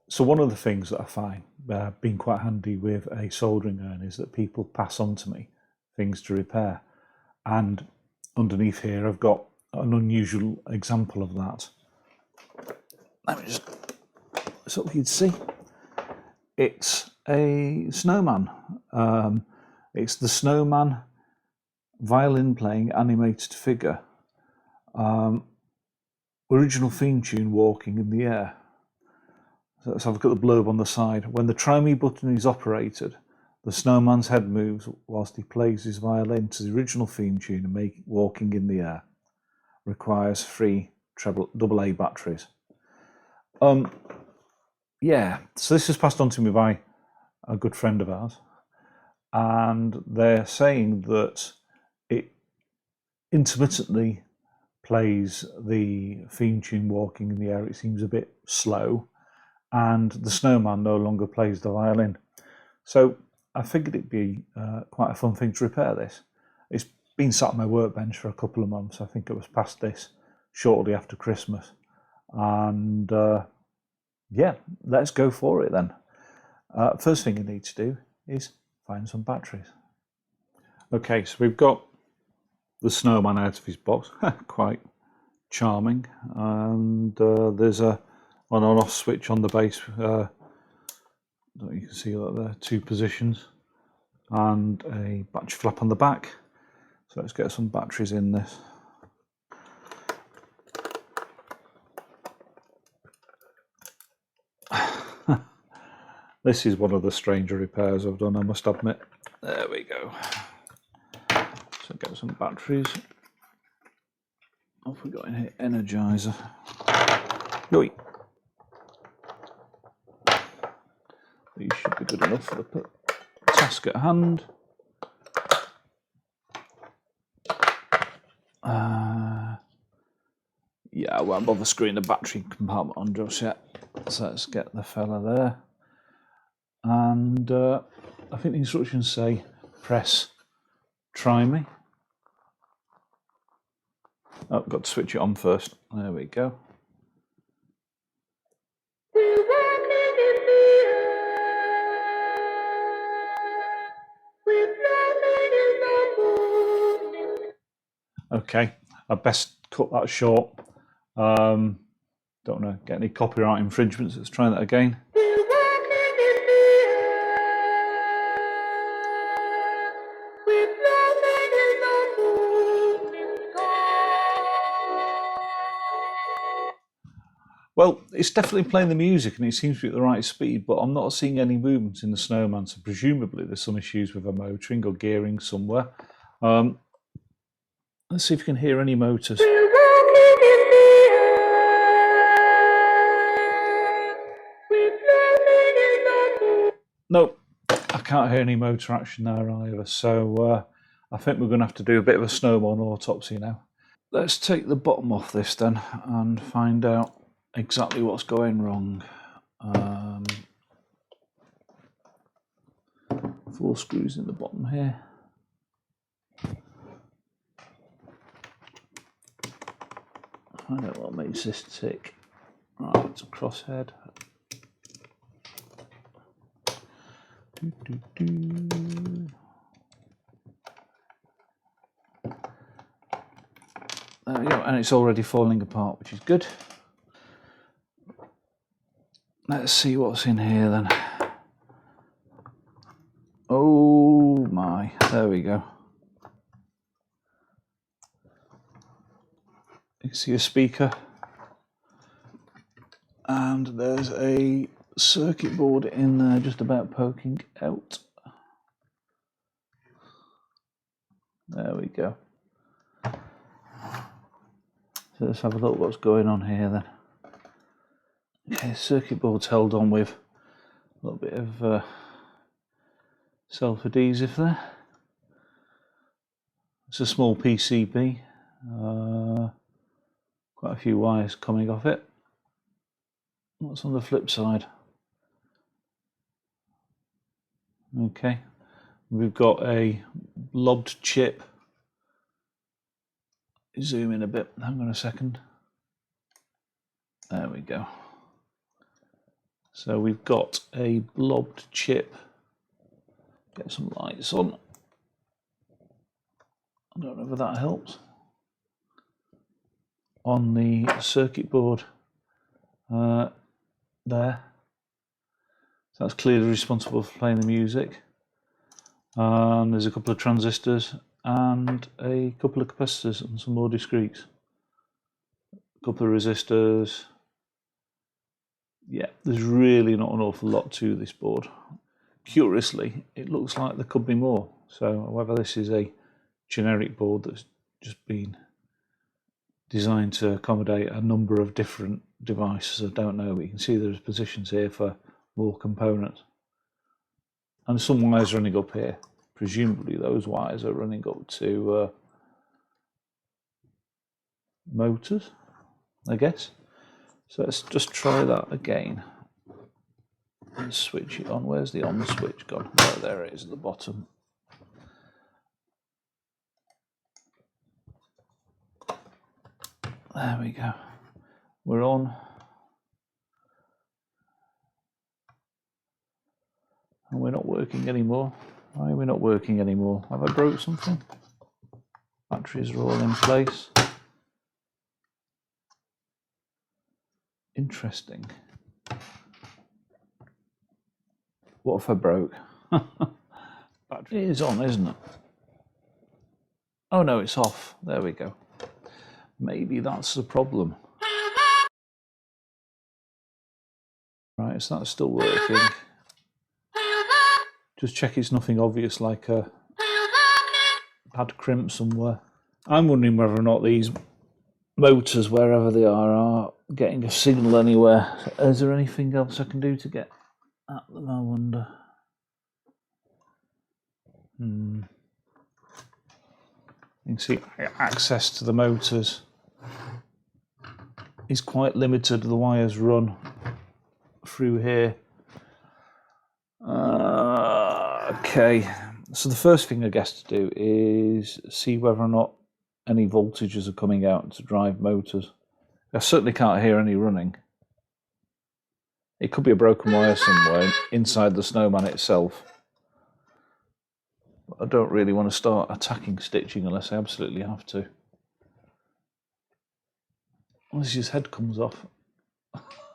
So one of the things that I find being quite handy with a soldering iron is that people pass on to me things to repair. And underneath here, I've got an unusual example of that. Let me just, so you can see, it's a snowman. It's the Snowman violin playing animated figure. Original theme tune, Walking in the Air. So let's have a look at the blurb on the side. When the try me button is operated, the snowman's head moves whilst he plays his violin to the original theme tune and Walking in the Air. Requires 3 AA batteries. Yeah, so this was passed on to me by a good friend of ours, and they're saying that it intermittently plays the theme tune Walking in the Air. It seems a bit slow, and the snowman no longer plays the violin. So I figured it'd be quite a fun thing to repair this. It's been sat on my workbench for a couple of months. I think it was past this shortly after Christmas. And yeah, let's go for it then. First thing you need to do is find some batteries. Okay, so we've got the snowman out of his box, quite charming. And there's a on and off switch on the base. You can see that there, 2 positions, and a battery flap on the back. So let's get some batteries in this. This is one of the stranger repairs I've done, I must admit. There we go. So get some batteries. What have we got in here? Energizer. Yoy. These should be good enough for the task at hand. Yeah, I won't bother screwing the battery compartment on just yet. So let's get the fella there. And I think the instructions say press try me. Oh, got to switch it on first. There we go. Okay, I best cut that short. Don't want to get any copyright infringements. Let's try that again. Well, it's definitely playing the music and it seems to be at the right speed, but I'm not seeing any movement in the snowman, so presumably there's some issues with a motoring or gearing somewhere. Let's see if you can hear any motors. Nope, I can't hear any motor action there either, so I think we're going to have to do a bit of a Snowman autopsy now. Let's take the bottom off this then and find out exactly what's going wrong. 4 screws in the bottom here. Find out what makes this tick. Right, it's a crosshead. There we go, and it's already falling apart, which is good. Let's see what's in here then. Oh my, there we go. You can see a speaker, and there's a circuit board in there just about poking out. There we go. So let's have a look what's going on here then. Okay, circuit board's held on with a little bit of self-adhesive there. It's a small PCB, quite a few wires coming off it. What's on the flip side? Okay, we've got a lobbed chip. Zoom in a bit, hang on a second. There we go. So we've got a blobbed chip. Get some lights on. I don't know whether that helps. On the circuit board there. So that's clearly responsible for playing the music. There's a couple of transistors and a couple of capacitors and some more discretes. A couple of resistors. Yeah, there's really not an awful lot to this board. Curiously, it looks like there could be more. So whether this is a generic board that's just been designed to accommodate a number of different devices, I don't know, but you can see there's positions here for more components. And some wires running up here. Presumably those wires are running up to motors, I guess. So let's just try that again. And switch it on. Where's the on switch gone? Oh, there it is at the bottom. There we go. We're on. And we're not working anymore. Why are we not working anymore? Have I broke something? Batteries are all in place. Interesting. What if I broke? Battery is on, isn't it? Oh no, it's off. There we go. Maybe that's the problem. Right, so that's still working. Just check it's nothing obvious like a bad crimp somewhere. I'm wondering whether or not these motors, wherever they are getting a signal anywhere. Is there anything else I can do to get at them, I wonder? You can see access to the motors is quite limited. The wires run through here. Okay, so the first thing I guess to do is see whether or not any voltages are coming out to drive motors. I certainly can't hear any running. It could be a broken wire somewhere inside the Snowman itself. But I don't really want to start attacking stitching unless I absolutely have to. Unless his head comes off.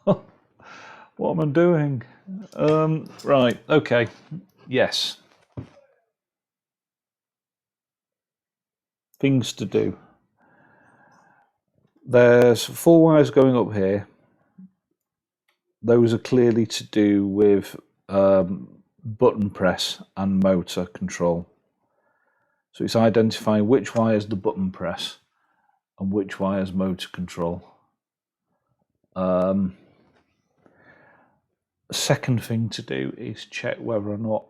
What am I doing? Right, okay. Yes. Things to do. There's 4 wires going up here. Those are clearly to do with button press and motor control. So it's identifying which wire is the button press and which wire is motor control. The second thing to do is check whether or not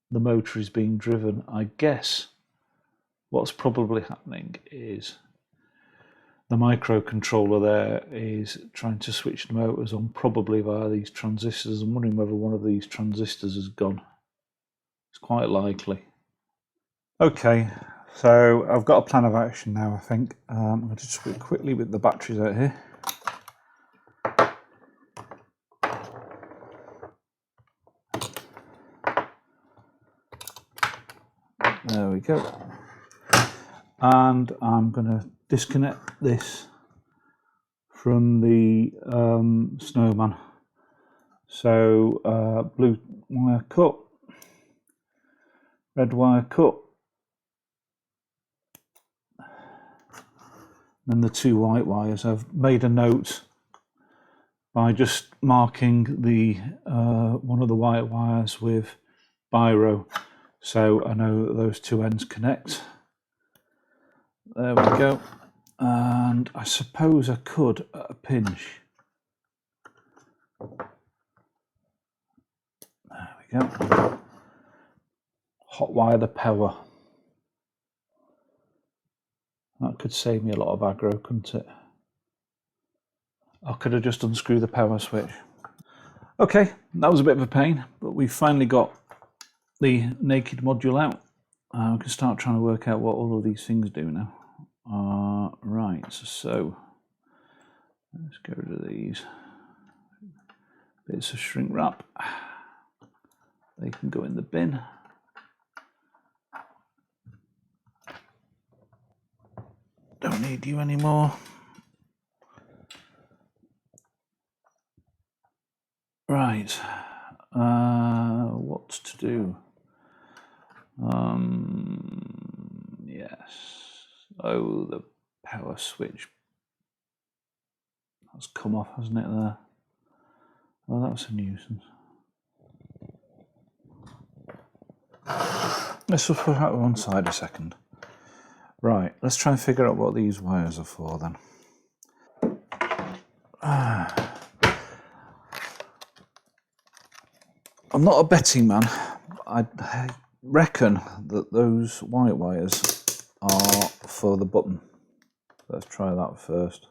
the motor is being driven. I guess what's probably happening is the microcontroller there is trying to switch the motors on, probably via these transistors. I'm wondering whether one of these transistors has gone. It's quite likely. Okay, so I've got a plan of action now, I think. I'm going to just quickly with the batteries out here. There we go. And I'm going to disconnect this from the Snowman. So blue wire cut, red wire cut, then the 2 white wires. I've made a note by just marking the one of the white wires with biro, so I know that those 2 ends connect. There we go. And I suppose I could, at a pinch, there we go, hot wire the power. That could save me a lot of aggro, couldn't it? I could have just unscrewed the power switch. Okay, that was a bit of a pain, but we finally got the naked module out. We can start trying to work out what all of these things do now. Right, so let's get rid of these. bits of shrink wrap. They can go in the bin. Don't need you anymore. Right. What to do? Yes. Oh, the power switch has come off, hasn't it, there? Oh, that was a nuisance. Let's just put that to one side a second. Right, let's try and figure out what these wires are for then. I'm not a betting man. I reckon that those white wires are for the button. Let's try that first.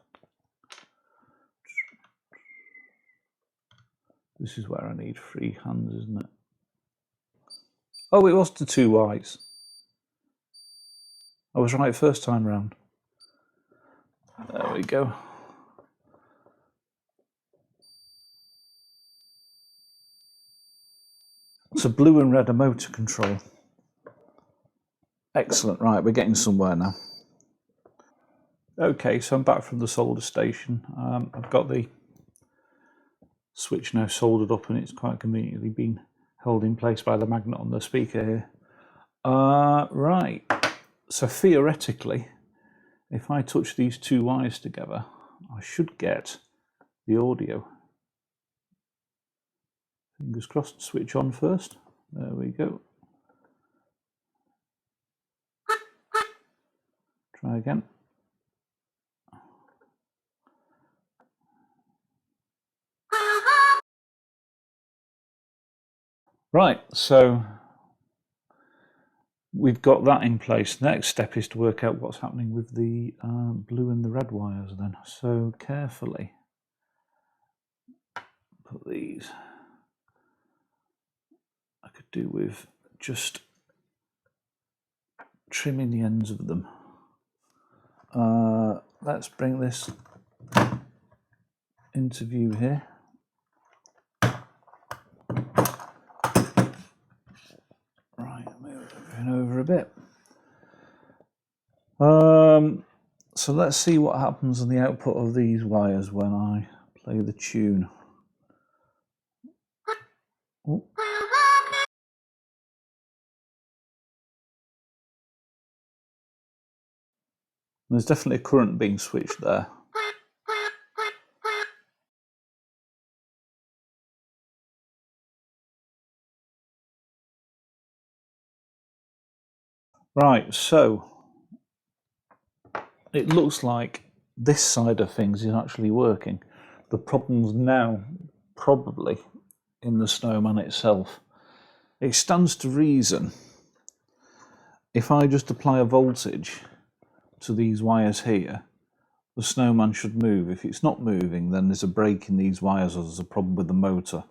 This is where I need free hands, isn't it? Oh, it was the two whites. I was right first time round. There we go. So blue and red are motor control. Excellent, right, we're getting somewhere now. Okay, so I'm back from the solder station. I've got the switch now soldered up and it's quite conveniently been held in place by the magnet on the speaker here. Right, so theoretically, if I touch these two wires together, I should get the audio. Fingers crossed, switch on first. There we go. Try again. Right, so we've got that in place. The next step is to work out what's happening with the blue and the red wires then. So carefully put these. I could do with just trimming the ends of them. Let's bring this into view here. Right, move everything over a bit. So let's see what happens on the output of these wires when I play the tune. Oh. There's definitely a current being switched there. Right, so it looks like this side of things is actually working. The problem's now probably in the Snowman itself. It stands to reason if I just apply a voltage to these wires here, the Snowman should move. If it's not moving, then there's a break in these wires or there's a problem with the motor.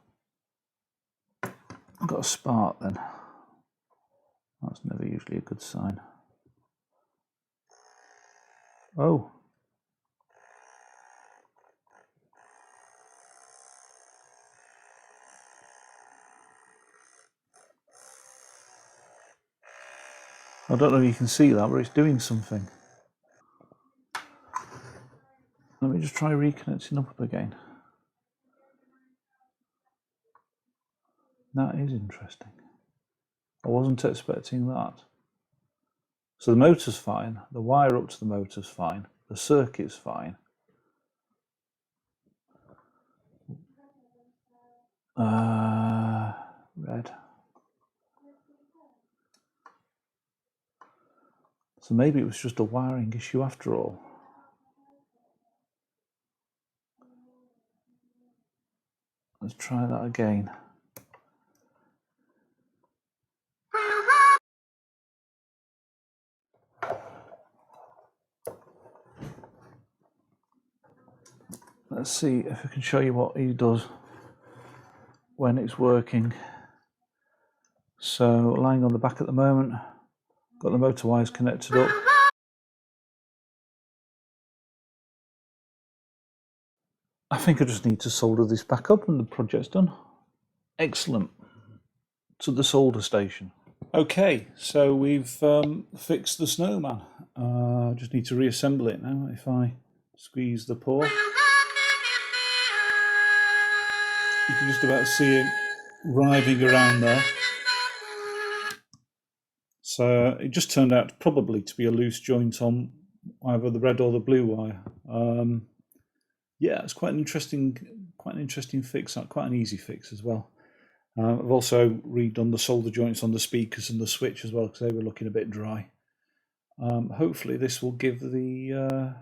I've got a spark then. That's never usually a good sign. Oh. I don't know if you can see that, but it's doing something. Let me just try reconnecting up again. That is interesting. I wasn't expecting that. So the motor's fine, the wire up to the motor's fine, the circuit's fine. Red. So maybe it was just a wiring issue after all. Let's try that again. Let's see if I can show you what he does when it's working. So lying on the back at the moment, got the motor wires connected up. I think I just need to solder this back up and the project's done. Excellent. To the solder station. Okay, so we've fixed the snowman. I just need to reassemble it now. If I squeeze the paw, you can just about see it writhing around there. So it just turned out probably to be a loose joint on either the red or the blue wire. Yeah, it's quite an interesting fix, quite an easy fix as well. I've also redone the solder joints on the speakers and the switch as well because they were looking a bit dry. Hopefully this will give the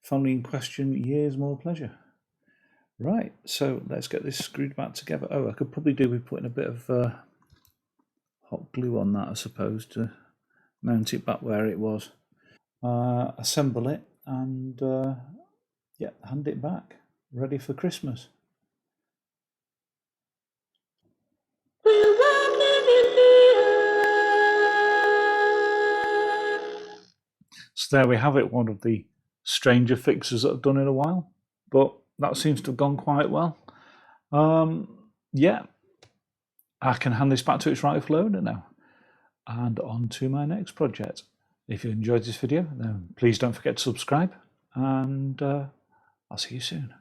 family in question years more pleasure. Right, so let's get this screwed back together. Oh, I could probably do with putting a bit of hot glue on that, I suppose, to mount it back where it was. Assemble it and yeah, hand it back, ready for Christmas. So there we have it, one of the stranger fixes that I've done in a while, but that seems to have gone quite well. Yeah, I can hand this back to its rightful owner now, and on to my next project. If you enjoyed this video, then please don't forget to subscribe, and I'll see you soon.